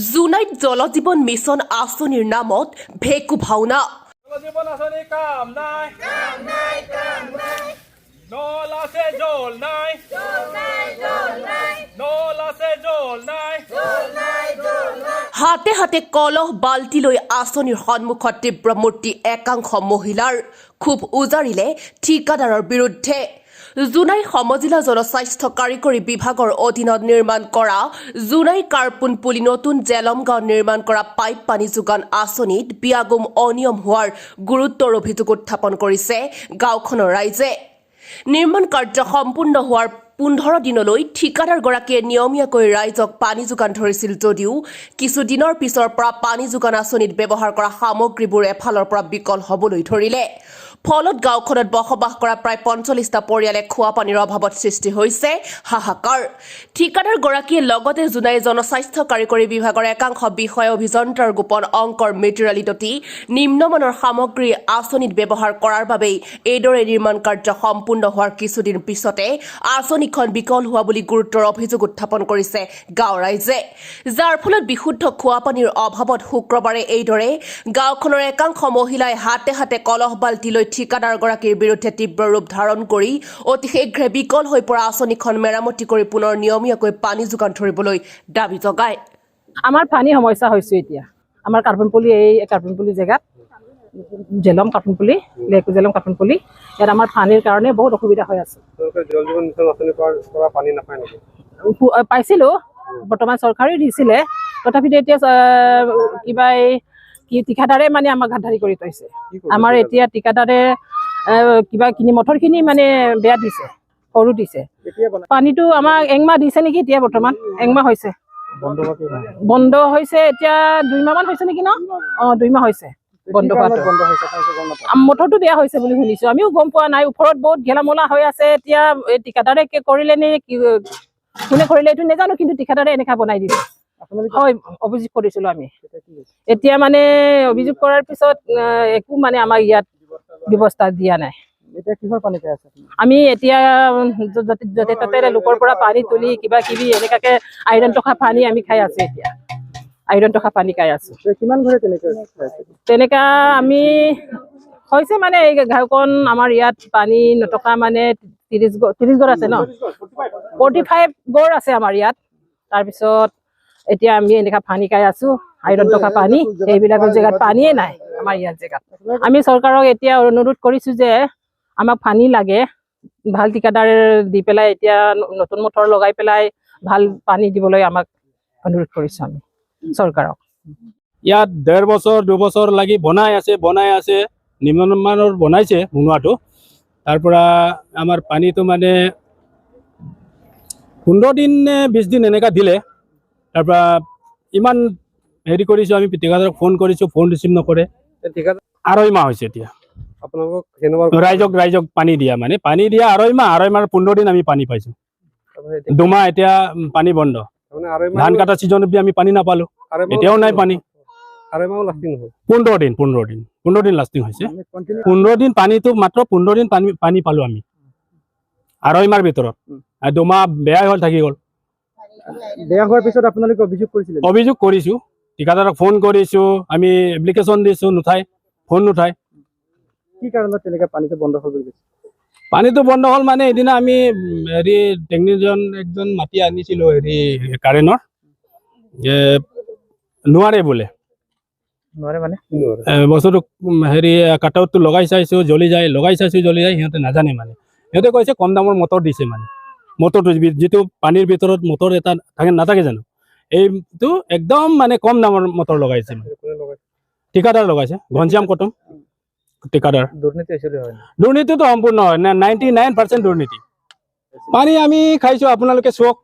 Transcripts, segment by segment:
জুনাইত Jal Jeevan mission আঁচনিৰ নামত ভেকু ভাওনা। জলজীৱন আঁচনি কাম নাই, নল আছে জল নাই, নল আছে জল নাই। হাতে হাতে কলহ বাল্টি লৈ আঁচনিৰ সন্মুখত তীব্ৰ মূৰ্তি একাংশ মহিলাৰ ক্ষোভ উজাৰিলে ঠিকাদাৰৰ বিৰুদ্ধে। জুনাই সমজিলা জনস্বাস্থ্য কাৰিকৰী বিভাগৰ অধীনত নিৰ্মাণ কৰা জুনাই কাৰ্পুন পুলি নতুন জেলমগাঁও নিৰ্মাণ কৰা পাইপ পানী যোগান আঁচনিত বিয়াগুম অনিয়ম হোৱাৰ গুৰুত্বৰ অভিযোগ উত্থাপন কৰিছে গাঁওখনৰ ৰাইজে। নিৰ্মাণ কাৰ্য সম্পূৰ্ণ হোৱাৰ 15 দিনলৈ ঠিকাদাৰগৰাকীয়ে নিয়মীয়াকৈ ৰাইজক পানী যোগান ধৰিছিল যদিও কিছুদিনৰ পিছৰ পৰা পানী যোগান আঁচনিত ব্যৱহাৰ কৰা সামগ্ৰীবোৰ এফালৰ পৰা বিকল হ'বলৈ ধৰিলে। ফলত গাঁওখনত বসবাস কৰা প্ৰায় 45টা পৰিয়ালে খোৱা পানীৰ অভাৱত সৃষ্টি হৈছে হাহাকাৰ। ঠিকাদাৰগৰাকীয়ে লগতে জুনাই জনস্বাস্থ্য কাৰিকৰী বিভাগৰ একাংশ বিষয় অভিযন্তাৰ গোপন অংকৰ মেটেৰিয়েলিটি নিম্নমানৰ সামগ্ৰী আঁচনিত ব্যৱহাৰ কৰাৰ বাবেই এইদৰে নিৰ্মাণ কাৰ্য সম্পূৰ্ণ হোৱাৰ কিছুদিন পিছতে আঁচনিখন বিকল হোৱা বুলি গুৰুতৰ অভিযোগ উত্থাপন কৰিছে গাঁও ৰাইজে, যাৰ ফলত বিশুদ্ধ খোৱা পানীৰ অভাৱত শুক্ৰবাৰে এইদৰে গাঁওখনৰ একাংশ মহিলাই হাতে হাতে কলহ বাল্টি লৈ ঠিকাদাৰগৰাকীৰ বিৰুদ্ধে তীব্ৰ ৰূপ ধাৰণ কৰি অতি শীঘ্ৰে বিকল হৈ পৰা আঁচনিখন মেৰামতি কৰি পুনৰ নিয়মীয়াকৈ পানী যোগান ধৰিবলৈ দাবী জগায়। আমাৰ পানী সমস্যা হৈছে এতিয়া আমাৰ কাৰ্পুনপুলি এই কাৰ্পুনপুলি জেগাত জেলম কাৰ্পুনপুলি লেকু জেলম কাৰ্পুনপুলি ইয়াত আমাৰ পানীৰ কাৰণে বহুত অসুবিধা হৈ আছে। পাইছিলোঁ বৰ্তমান চৰকাৰে দিছিলে, তথাপিতো এতিয়া কিবা কি ঠিকাদাৰে মানে আমাক ঘাটধাৰী কৰি থৈছে। আমাৰ এতিয়া ঠিকাদাৰে কিবা মটৰখিনি মানে বেয়া দিছে, সৰু দিছে। পানীটো আমাক একমাহ দিছে নেকি, এতিয়া বৰ্তমান একমাহ হৈছে বন্ধ হৈছে, এতিয়া 2 মাহমান হৈছে নেকি ন? 2 মাহ হৈছে বন্ধ হোৱাটো। মটৰটো বেয়া হৈছে বুলি শুনিছো, আমিও গম পোৱা নাই। ওপৰত বহুত গেলামলা হৈ আছে। এতিয়া ঠিকাদাৰে কৰিলে নে কোনে কৰিলে এইটো নাজানো, কিন্তু ঠিকাদাৰে এনেকা বনাই দিছে। হয়, অভিযোগ কৰিছিলো আমি। এতিয়া মানে অভিযোগ কৰাৰ পিছত একো মানে আমাৰ ইয়াত ব্যৱস্থা দিয়া নাই। আমি এতিয়া য'তে ত'তে লোকৰ পৰা পানী তুলি কিবা কিবি এনেকাকে আইৰণ থকা পানী আমি খাই আছো। এতিয়া আইৰণ থকা পানী খাই আছো। তেনেকা আমি হৈছে মানে এই গাঁওখন আমাৰ ইয়াত পানী নথকা মানে 30 ঘৰ আছে ন, 45 ঘৰ আছে আমাৰ ইয়াত। তাৰপিছত এতিয়া আমি এনেকা পানী খাই আছো, আইৰণ থকা পানী। এইবিলাকৰ জেগাত পানীয়ে নাই আমাৰ ইয়াত জেগাত। আমি চৰকাৰক এতিয়া অনুৰোধ কৰিছো যে আমাক পানী লাগে, ভাল ঠিকাদাৰ দি পেলাই এতিয়া নতুন মটৰ লগাই পেলাই ভাল পানী দিবলৈ আমাক অনুৰোধ কৰিছো আমি চৰকাৰক। ইয়াত 1.5 বছৰ 2 বছৰ লাগি বনাই আছে নিম্নমানৰ বনাইছে বনোৱাটো। তাৰ পৰা আমাৰ পানীটো মানে 15 দিন 20 দিন এনেকা দিলে। তাৰ পৰা ইমান হেৰি কৰিছো, আমি ঠিকাদাৰক ফোন কৰিছো, ফোন ৰিচিভ নকৰে। 2.5 মাহ হৈছে এতিয়া ৰাইজক পানী দিয়া মানে পানী দিয়া 2.5 মাহ 15 দিন আমি পানী পাইছো। 2 মাহ এতিয়া পানী বন্ধ। ধান কাটা ছিজনত আমি পানী নাপালো, এতিয়াও নাই পানী। 15 দিন লাষ্টিং হৈছে। 15 দিন পানীটো মাত্ৰ 15 দিন পানী পালো আমি 2.5 মাহৰ ভিতৰত। 2 মাহ বেয়া হ'ল, থাকি গ'ল। বেয়া হোৱাৰ পিছত আপোনালোকে অভিযোগ কৰিছো, ঠিকাদাৰক ফোন কৰিছো, আমি এপ্লিকেশ্যন দিছো, ফোন নুঠায়। কি কাৰণত তেনেকৈ পানীটো বন্ধ হ'ল বুলি কৈছে? পানীটো বন্ধ হ'ল মানে এদিনা আমি হেৰি টেকনিচিয়ান একজন মাতি আনিছিলো হেৰি কাৰেণ্টৰ, যে নোৱাৰে বোলে মানে বস্তুটো হেৰি কাটআউটটো লগাই চাইছো জ্বলি যায়, সিহঁতে নাজানে মানে। সিহঁতে কৈছে কম দামৰ মটৰ দিছে, মানে মটৰটো যিটো পানীৰ ভিতৰত মটৰ এটা নাথাকে জানো, এইটো একদম মানে কম দামৰ মটৰ লগাইছে। ঠিকাদাৰ লগাইছে, ঘনশ্যাম কটম ঠিকাদাৰ। দুৰ্নীতিটো সম্পূৰ্ণ হয়, 99% দুৰ্নীতি। পানী আমি খাইছো, আপোনালোকে চাওক,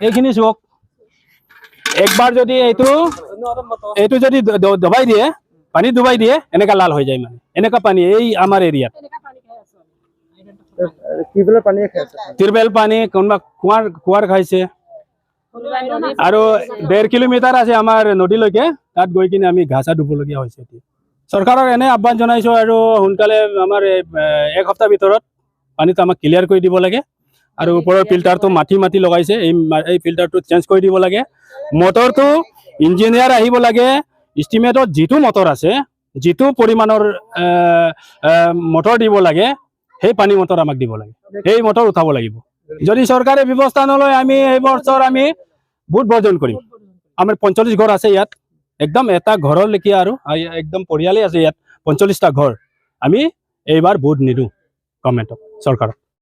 এইখিনি চাওক। একবাৰ যদি এইটো যদি দবাই দিয়ে, পানী ডুবাই দিয়ে, এনেকা লাল হৈ যায়। মানে এনেকা পানী এই আমাৰ এৰিয়াত টিউবৱেল পানী, কোনোবা কুঁৱাৰ খাইছে। আৰু 1.5 কিলোমিটাৰ আছে আমাৰ নদীলৈকে, তাত গৈ কিনে আমি ঘাঁহ ধুবলগীয়া হৈছে। চৰকাৰক এনে আহ্বান জনাইছো, আৰু সোনকালে আমাৰ 1 সপ্তাহৰ ভিতৰত পানীটো আমাক ক্লিয়াৰ কৰি দিব লাগে। আৰু ওপৰৰ ফিল্টাৰটো মাটি লগাইছে, এই ফিল্টাৰটো চেঞ্জ কৰি দিব লাগে। মটৰটো ইঞ্জিনিয়াৰ আহিব লাগে, ইষ্টিমেটত যিটো মটৰ আছে, যিটো পৰিমাণৰ মটৰ দিব লাগে, সেই পানী মটৰ আমাক দিব লাগে, সেই মটৰ উঠাব লাগিব। যদি চৰকাৰে ব্যৱস্থা নলয় আমি এই বছৰ আমি ভোট বৰ্জন কৰিম। আমাৰ 45 ঘৰ আছে ইয়াত, একদম এটা ঘৰৰ লেখীয়া আৰু একদম পৰিয়ালেই আছে ইয়াত 45টা ঘৰ। আমি এইবাৰ ভোট নিদিওঁ গভৰ্ণমেণ্টক, চৰকাৰক।